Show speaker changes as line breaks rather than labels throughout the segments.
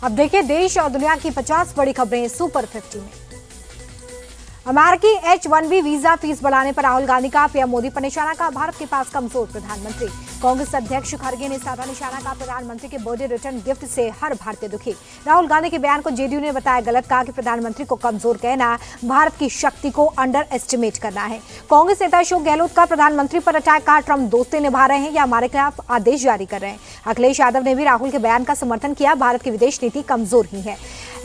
अब देखिए देश और दुनिया की 50 बड़ी खबरें सुपर 50 में। अमेरिकी H-1B वीजा फीस बढ़ाने पर राहुल गांधी का पीएम मोदी पर निशाना का, भारत के पास कमजोर प्रधानमंत्री। कांग्रेस अध्यक्ष खड़गे ने साधा निशाना का, प्रधानमंत्री के बर्थडे रिटर्न गिफ्ट से हर भारतीय दुखी। राहुल गांधी के बयान को जेडीयू ने बताया गलत, कहा कि प्रधानमंत्री को कमजोर कहना भारत की शक्ति को अंडर एस्टिमेट करना है। कांग्रेस नेता अशोक गहलोत का प्रधानमंत्री पर अटैक, कहा ट्रंप दोस्ती निभा रहे हैं या हमारे खिलाफ आदेश जारी कर रहे हैं। अखिलेश यादव ने भी राहुल के बयान का समर्थन किया, भारत की विदेश नीति कमजोर ही है।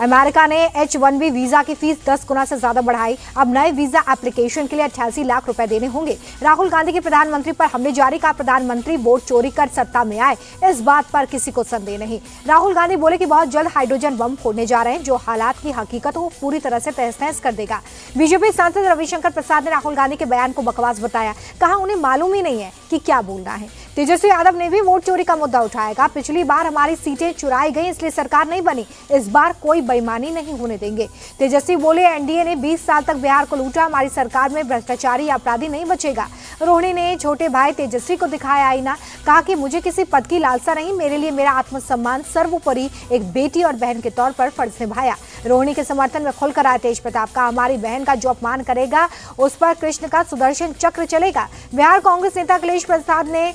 अमेरिका ने H-1B वीजा की फीस 10 गुना से ज्यादा बढ़ाई, अब नए वीजा एप्लीकेशन के लिए 88 लाख रुपए देने होंगे। राहुल गांधी के प्रधानमंत्री पर हमले जारी, का प्रधानमंत्री वोट चोरी कर सत्ता में आए, इस बात पर किसी को संदेह नहीं। राहुल गांधी बोले कि बहुत जल्द हाइड्रोजन बम फोड़ने जा रहे हैं, जो हालात की हकीकत को पूरी तरह से तहस नहस कर देगा। बीजेपी सांसद रविशंकर प्रसाद ने राहुल गांधी के बयान को बकवास बताया, कहा उन्हें मालूम ही नहीं है कि क्या बोलना है। तेजस्वी यादव ने भी वोट चोरी का मुद्दा उठाया, पिछली बार हमारी सीटें चुराई गई इसलिए सरकार नहीं बनी, इस बार कोई बेईमानी नहीं होने देंगे। तेजस्वी बोले एनडीए ने 20 साल तक बिहार को लूटा, हमारी सरकार में भ्रष्टाचारी अपराधी नहीं बचेगा। रोहिणी ने छोटे भाई तेजस्वी को दिखाया आईना, कहा कि मुझे किसी पद की लालसा नहीं, मेरे लिए मेरा आत्मसम्मान सर्वोपरि, एक बेटी और बहन के तौर पर फर्ज निभाया। रोहिणी के समर्थन में खुलकर आए तेज प्रताप, का हमारी बहन का जो अपमान करेगा उस पर कृष्ण का सुदर्शन चक्र चलेगा। बिहार कांग्रेस नेता अखिलेश प्रसाद ने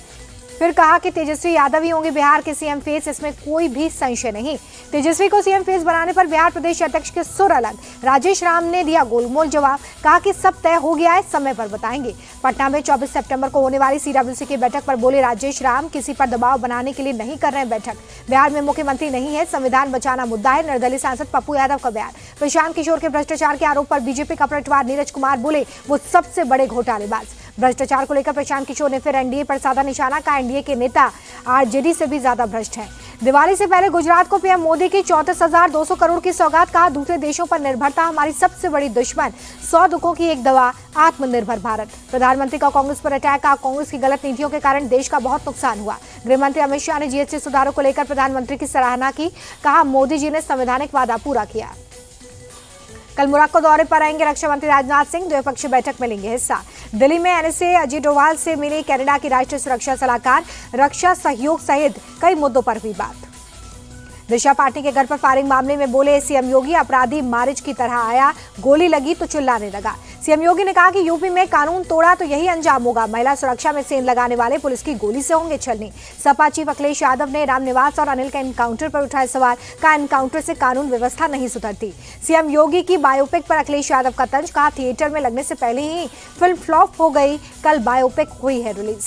फिर कहा कि तेजस्वी यादव ही होंगे बिहार के सीएम फेस, इसमें कोई भी संशय नहीं। तेजस्वी को सीएम फेस बनाने पर बिहार प्रदेश अध्यक्ष के सुर अलग। राजेश राम ने दिया गोलमोल जवाब, कहा कि सब तय हो गया है, समय पर बताएंगे। पटना में 24 सितंबर को होने वाली CWC की बैठक पर बोले राजेश राम, किसी पर दबाव बनाने के लिए नहीं कर रहे हैं बैठक। बिहार में मुख्यमंत्री नहीं है, संविधान बचाना मुद्दा है, निर्दलीय सांसद पप्पू यादव का बयान। प्रशांत किशोर के भ्रष्टाचार के आरोप पर बीजेपी का पलटवार, नीरज कुमार बोले वो सबसे बड़े घोटालेबाज। भ्रष्टाचार को लेकर प्रशांत किशोर ने फिर एनडीए पर साधा निशाना, का एनडीए के नेता आरजेडी से भी ज्यादा भ्रष्ट है। दिवाली से पहले गुजरात को पीएम मोदी की 34,200 करोड़ की सौगात, कहा दूसरे देशों पर निर्भरता हमारी सबसे बड़ी दुश्मन, 100 दुखों की एक दवा, आत्मनिर्भर भारत। प्रधानमंत्री का कांग्रेस पर अटैक, कहा कांग्रेस की गलत नीतियों के कारण देश का बहुत नुकसान हुआ। गृहमंत्री अमित शाह ने जीएसटी सुधारों को लेकर प्रधानमंत्री की सराहना की, कहा मोदी जी ने संवैधानिक वादा पूरा किया। कल मोरक्को दौरे पर आएंगे रक्षा मंत्री राजनाथ सिंह, द्विपक्षीय बैठक में लेंगे हिस्सा। दिल्ली में एनएसए अजीत डोभाल से मिले कनाडा की राष्ट्रीय सुरक्षा सलाहकार, रक्षा सहयोग सहित कई मुद्दों पर हुई बात। दिशा पाटनी के घर पर फायरिंग मामले में बोले सीएम योगी, अपराधी मारिच की तरह आया, गोली लगी तो चिल्लाने लगा। सीएम योगी ने कहा कि यूपी में कानून तोड़ा तो यही अंजाम होगा, महिला सुरक्षा में सेंध लगाने वाले पुलिस की गोली से होंगे छलनी। सपा चीफ अखिलेश यादव ने रामनिवास और अनिल के एनकाउंटर पर उठाए सवाल, का एनकाउंटर से कानून व्यवस्था नहीं सुधरती। सीएम योगी की बायोपिक पर अखिलेश यादव का तंज, कहा थिएटर में लगने से पहले ही फिल्म फ्लॉप हो गई, कल बायोपिक हुई है रिलीज।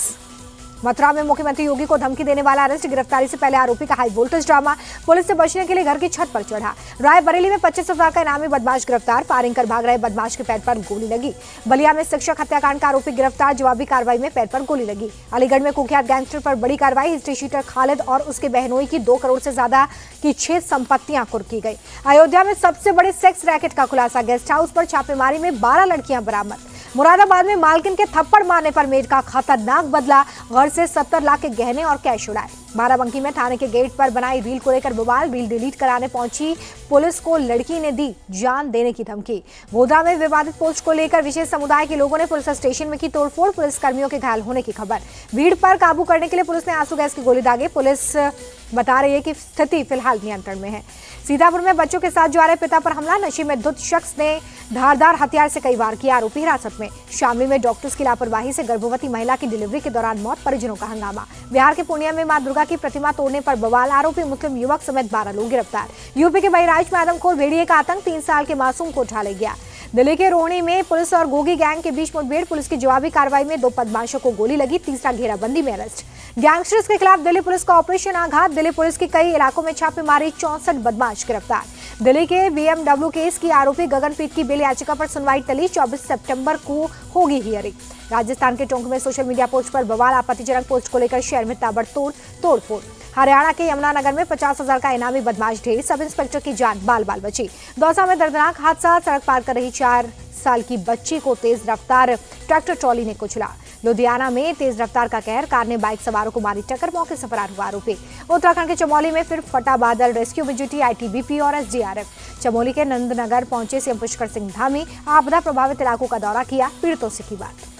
मथुरा में मुख्यमंत्री योगी को धमकी देने वाला अरेस्ट, गिरफ्तारी से पहले आरोपी का हाई वोल्टेज ड्रामा, पुलिस से बचने के लिए घर की छत पर चढ़ा। रायबरेली में 25,000 का इनामी बदमाश गिरफ्तार, फायरिंग कर भाग रहे बदमाश के पैर पर गोली लगी। बलिया में शिक्षक हत्याकांड का आरोपी गिरफ्तार, जवाबी कार्रवाई में पैर पर गोली लगी। अलीगढ़ में कुख्यात गैंगस्टर पर बड़ी कार्रवाई, हिस्ट्री शीटर खालिद और उसके बहनोई की 2 करोड़ से ज्यादा की 6 संपत्तियां कुर्क की गई। अयोध्या में सबसे बड़े सेक्स रैकेट का खुलासा, गेस्ट हाउस पर छापेमारी में 12 लड़कियां बरामद। मुरादाबाद में मालकिन के थप्पड़ मारने पर मेड का खतरनाक बदला, घर से 70 लाख के गहने और कैश उड़ाए। बाराबंकी में थाने के गेट पर बनाई रील को लेकर बवाल, रील डिलीट कराने पहुंची पुलिस को लड़की ने दी जान देने की धमकी। गोधरा में विवादित पोस्ट को लेकर विशेष समुदाय के लोगों ने पुलिस स्टेशन में की तोड़फोड़, पुलिस कर्मियों के घायल होने की खबर। भीड़ पर काबू करने के लिए पुलिस ने आंसू गैस की गोली दागे, पुलिस बता रही है कि स्थिति फिलहाल नियंत्रण में है। सीतापुर में बच्चों के साथ जा रहे पिता पर हमला, नशे में धुत शख्स ने धारदार हथियार से कई वार किया, आरोपी हिरासत में। शामली में डॉक्टर्स की लापरवाही से गर्भवती महिला की डिलीवरी के दौरान मौत, परिजनों का हंगामा। बिहार के पूर्णिया में मां दुर्गा की प्रतिमा तोड़ने पर बवाल, आरोपी मुस्लिम युवक समेत 12 लोग गिरफ्तार। यूपी के बहराइच में आदमखोर भेड़िए का आतंक, 3 साल के मासूम को उठा ले गया। दिल्ली के रोहिणी में पुलिस और गोगी गैंग के बीच मुठभेड़, पुलिस की जवाबी कार्रवाई में 2 बदमाशों को गोली लगी, तीसरा घेराबंदी में अरेस्ट। गैंगस्टर्स के खिलाफ दिल्ली पुलिस का ऑपरेशन आघात, दिल्ली पुलिस के कई इलाकों में छापेमारी, 64 बदमाश गिरफ्तार। दिल्ली के BMW केस की आरोपी गगनप्रीत की बेल याचिका पर सुनवाई टली, 24 सितंबर को होगी हियरिंग। राजस्थान के टोंक में सोशल मीडिया पोस्ट पर बवाल, आपत्तिजनक पोस्ट को लेकर शहर में ताबड़तोड़ तोड़फोड़। हरियाणा के यमुनानगर में 50,000 का इनामी बदमाश ढेर, सब इंस्पेक्टर की जान बाल बाल बची। दौसा में दर्दनाक हादसा, सड़क पार कर रही 4 साल की बच्ची को तेज रफ्तार ट्रैक्टर ट्रॉली ने कुचला। लुधियाना में तेज रफ्तार का कहर, कार ने बाइक सवारों को मारी टक्कर, मौके से फरार हुआ आरोपी। उत्तराखंड के चमोली में फिर फटा बादल, रेस्क्यू में जुटी ITBP और SDRF। चमोली के नंदनगर पहुंचे सीएम पुष्कर सिंह धामी, आपदा प्रभावित इलाकों का दौरा किया, पीड़ितों से की बात।